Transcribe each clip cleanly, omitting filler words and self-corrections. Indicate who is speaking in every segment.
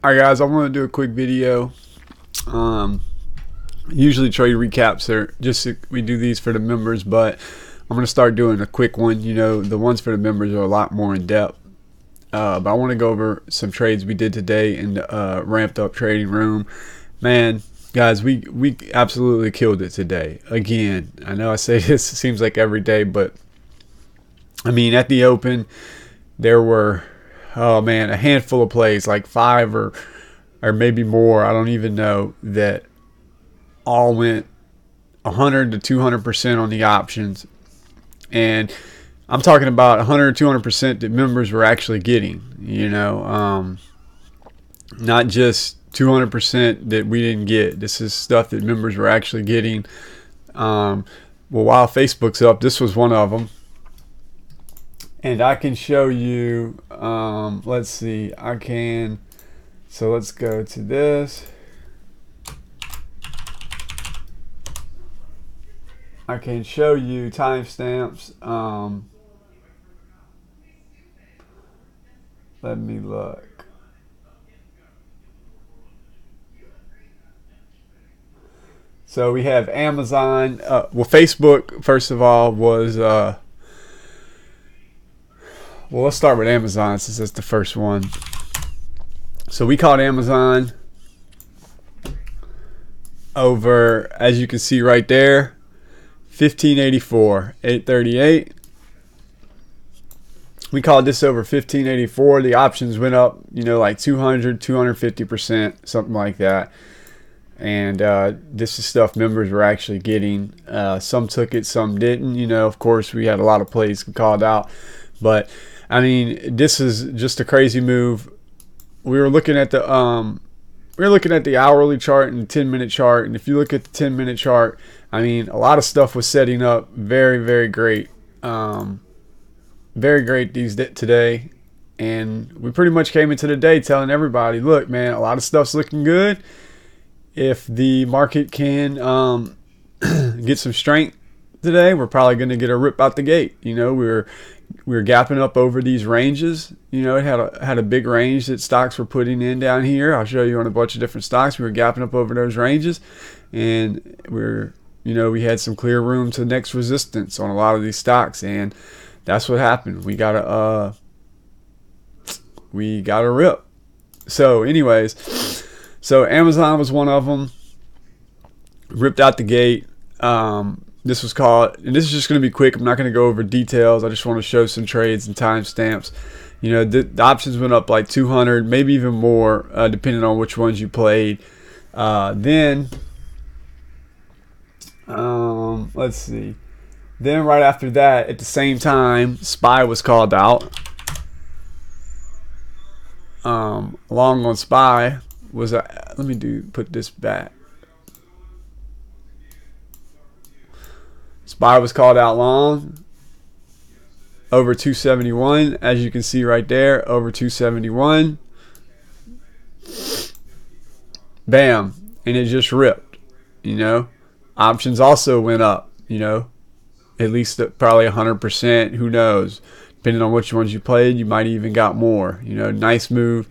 Speaker 1: Alright guys, I want to do a quick video. Usually trade recaps are just, we do these for the members, but I'm going to start doing a quick one. You know, the ones for the members are a lot more in depth. But I want to go over some trades we did today in the ramped up trading room. Man, guys, we absolutely killed it today. Again, I know I say this, it seems like every day, but I mean, at the open, there were, oh man, a handful of plays, like 5 or maybe more, I don't even know, that all went 100 to 200% on the options. And I'm talking about 100 or 200% that members were actually getting, you know, not just 200% that we didn't get. This is stuff that members were actually getting. Well, while Facebook's up, this was one of them. And I can show you, let's see, I can, so let's go to this. I can show you timestamps. Let me look. So we have Amazon. Well, Facebook, first of all, was, well, let's start with Amazon since that's the first one. So we caught Amazon over, as you can see right there, 1584, 838. We called this over 1584. The options went up, you know, like 200, 250%, something like that. And this is stuff members were actually getting. Some took it, some didn't. You know, of course, we had a lot of plays called out. But, I mean, this is just a crazy move. We were looking at the hourly chart and the 10-minute chart. And if you look at the 10-minute chart, I mean, a lot of stuff was setting up very, very great. Very great today. And we pretty much came into the day telling everybody, look, man, a lot of stuff's looking good. If the market can get some strength today, we're probably going to get a rip out the gate. You know, we were gapping up over these ranges. You know, it had a big range that stocks were putting in down here. I'll show you on a bunch of different stocks. We were gapping up over those ranges, and you know, we had some clear room to next resistance on a lot of these stocks, and that's what happened. We got a rip. So, anyways. So Amazon was one of them, ripped out the gate. This was called, and this is just going to be quick. I'm not going to go over details. I just want to show some trades and timestamps. You know, the options went up like 200, maybe even more, depending on which ones you played. Then, let's see. Then right after that, at the same time, SPY was called out. Long on SPY. Let me put this back. SPY was called out long over 271, as you can see right there, over 271. Bam, and it just ripped. You know, options also went up. You know, at least probably 100%. Who knows? Depending on which ones you played, you might even got more. You know, nice move.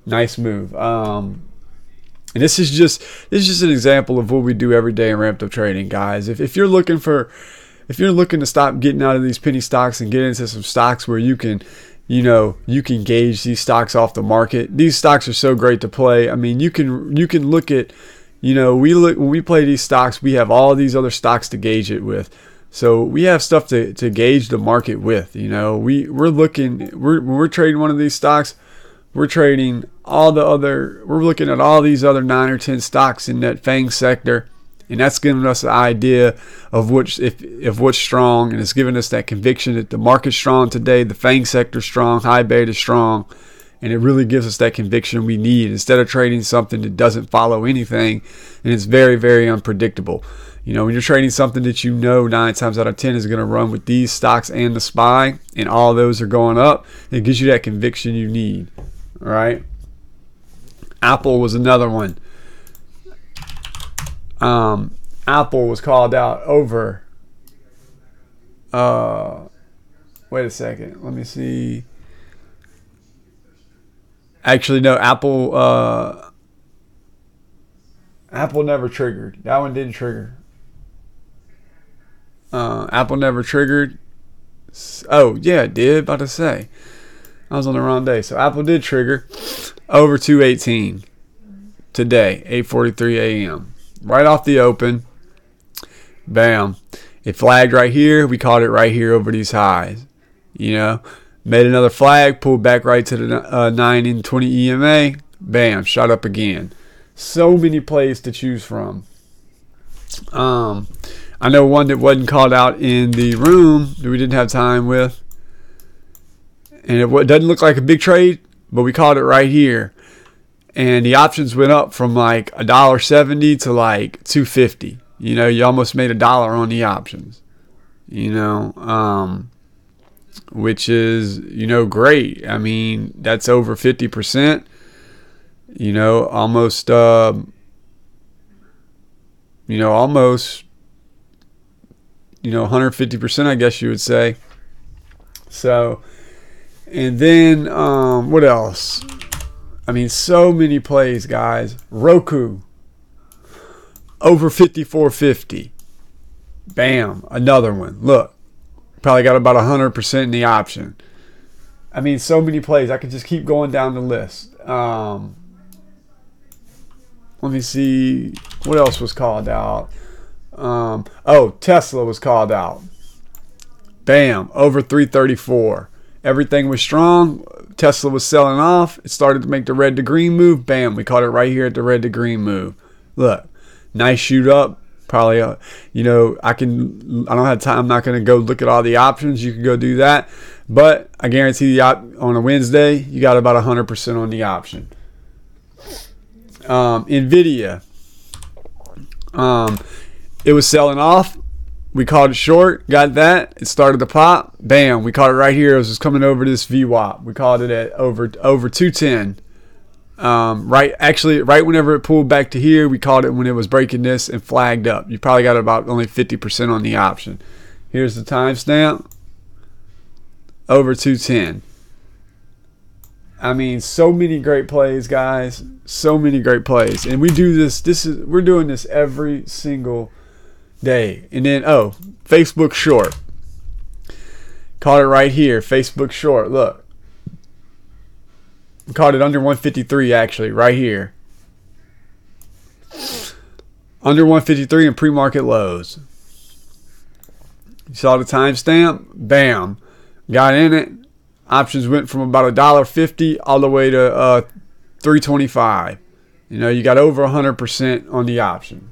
Speaker 1: Nice move. And this is just an example of what we do every day in ramped up trading, guys. If you're looking to stop getting out of these penny stocks and get into some stocks where you can, you know, you can gauge these stocks off the market. These stocks are so great to play. I mean, you can look at, you know, when we play these stocks, we have all these other stocks to gauge it with. So we have stuff to gauge the market with. You know, when we're trading one of these stocks, we're trading we're looking at all these other 9 or 10 stocks in that FANG sector, and that's giving us an idea of what's strong, and it's giving us that conviction that the market's strong today, the FANG sector's strong, high beta is strong, and it really gives us that conviction we need instead of trading something that doesn't follow anything, and it's very, very unpredictable. You know, when you're trading something that you know 9 times out of 10 is going to run with these stocks and the SPY, and all those are going up, it gives you that conviction you need. All right. Apple was another one. Apple was called out over. Wait a second. Let me see. Actually, no, Apple never triggered. That one didn't trigger. Apple never triggered. Oh, yeah, it did. About to say. I was on the wrong day. So Apple did trigger over 218 today, 8:43 a.m. Right off the open. Bam. It flagged right here. We caught it right here over these highs. You know, made another flag, pulled back right to the 9 and 20 EMA. Bam, shot up again. So many plays to choose from. I know one that wasn't called out in the room that we didn't have time with. And it doesn't look like a big trade, but we caught it right here. And the options went up from like $1.70 to like $2.50. You know, you almost made $1 on the options. You know, which is, you know, great. I mean, that's over 50%. You know, almost, almost, 150%, I guess you would say. So, and then, what else? I mean, so many plays, guys. Roku, over 54.50. Bam, another one. Look, probably got about 100% in the option. I mean, so many plays. I could just keep going down the list. Let me see. What else was called out? Tesla was called out. Bam, over 334. Everything was strong. Tesla was selling off. It started to make the red to green move. Bam, we caught it right here at the red to green move. Look, nice shoot up. Probably, I don't have time. I'm not going to go look at all the options. You can go do that. But I guarantee you on a Wednesday, you got about 100% on the option. NVIDIA. It was selling off. We caught it short. Got that. It started to pop. Bam. We caught it right here. It was just coming over this VWAP. We caught it at over 210. Right whenever it pulled back to here, we caught it when it was breaking this and flagged up. You probably got about only 50% on the option. Here's the timestamp. Over 210. I mean, so many great plays, guys. So many great plays. And we do this. We're doing this every single day. And then, Facebook short. Caught it right here. Facebook short. Look. Caught it under 153, actually, right here. Under 153 in pre-market lows. You saw the timestamp? Bam. Got in it. Options went from about $1.50 all the way to $3.25. You know, you got over 100% on the option.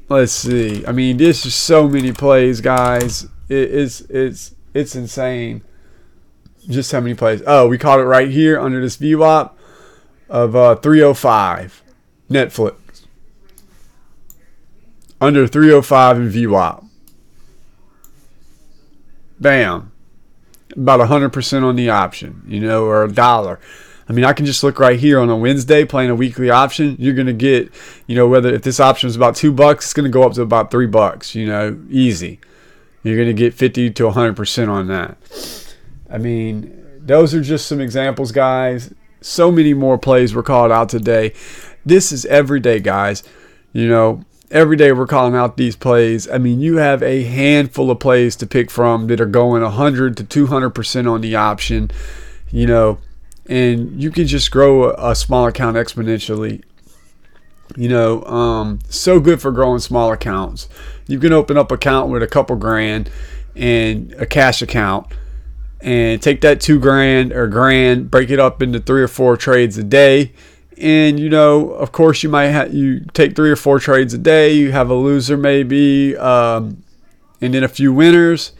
Speaker 1: Let's see. I mean, there's just so many plays, guys. It's insane. Just how many plays. Oh, we caught it right here under this VWAP of 305. Netflix. Under 305 in VWAP. Bam. About 100% on the option, or $1. I mean, I can just look right here on a Wednesday playing a weekly option. You're going to get, whether if this option is about $2, it's going to go up to about $3, easy. You're going to get 50 to 100% on that. I mean, those are just some examples, guys. So many more plays were called out today. This is every day, guys. Every day we're calling out these plays. I mean, you have a handful of plays to pick from that are going 100 to 200% on the option, and you can just grow a small account exponentially. So good for growing small accounts. You can open up an account with a couple grand and a cash account and take that $2,000 or $1,000, break it up into 3 or 4 trades a day. And, of course, you take 3 or 4 trades a day. You have a loser maybe, and then a few winners.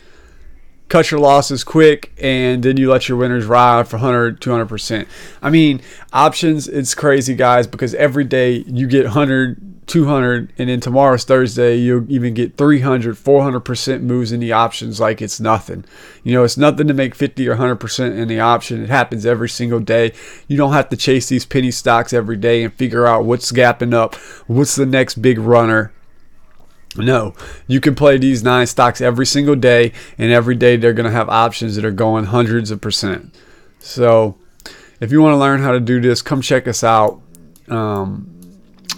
Speaker 1: Cut your losses quick, and then you let your winners ride for 100, 200%. I mean, options, it's crazy, guys, because every day you get 100, 200, and then tomorrow's Thursday, you'll even get 300, 400% moves in the options like it's nothing. It's nothing to make 50 or 100% in the option. It happens every single day. You don't have to chase these penny stocks every day and figure out what's gapping up, what's the next big runner. No, you can play these 9 stocks every single day, and every day they're going to have options that are going hundreds of %. So if you want to learn how to do this, come check us out.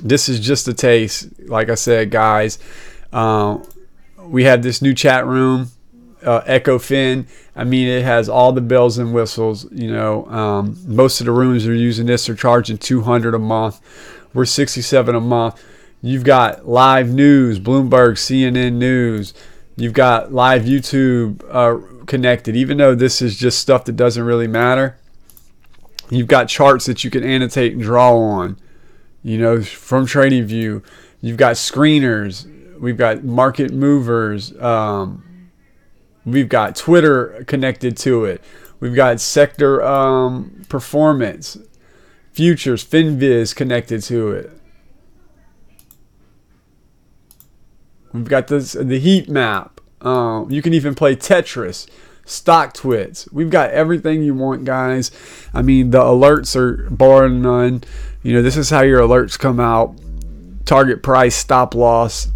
Speaker 1: This is just a taste. Like I said, guys, we have this new chat room, EchoFin. I mean, it has all the bells and whistles. You know, most of the rooms are using this. They're charging $200 a month. We're $67 a month. You've got live news, Bloomberg, CNN News. You've got live YouTube connected. Even though this is just stuff that doesn't really matter, you've got charts that you can annotate and draw on, you know, from TradingView. You've got screeners. We've got market movers. We've got Twitter connected to it. We've got sector performance, futures, FinViz connected to it. We've got the heat map. You can even play Tetris, StockTwits. We've got everything you want, guys. I mean, the alerts are bar none. You know, this is how your alerts come out. Target price, stop loss.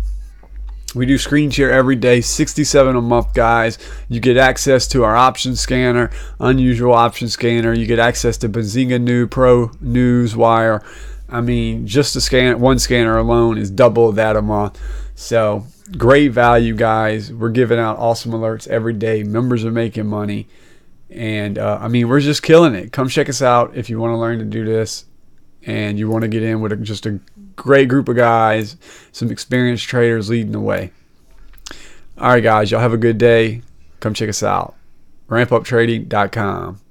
Speaker 1: We do screen share every day, $67 a month, guys. You get access to our option scanner, unusual option scanner. You get access to Benzinga New Pro Newswire. I mean, just one scanner alone is double that a month. So great value, guys. We're giving out awesome alerts every day. Members are making money. And I mean, we're just killing it. Come check us out if you want to learn to do this and you want to get in with just a great group of guys, some experienced traders leading the way. All right, guys, y'all have a good day. Come check us out. RampUpTrading.com.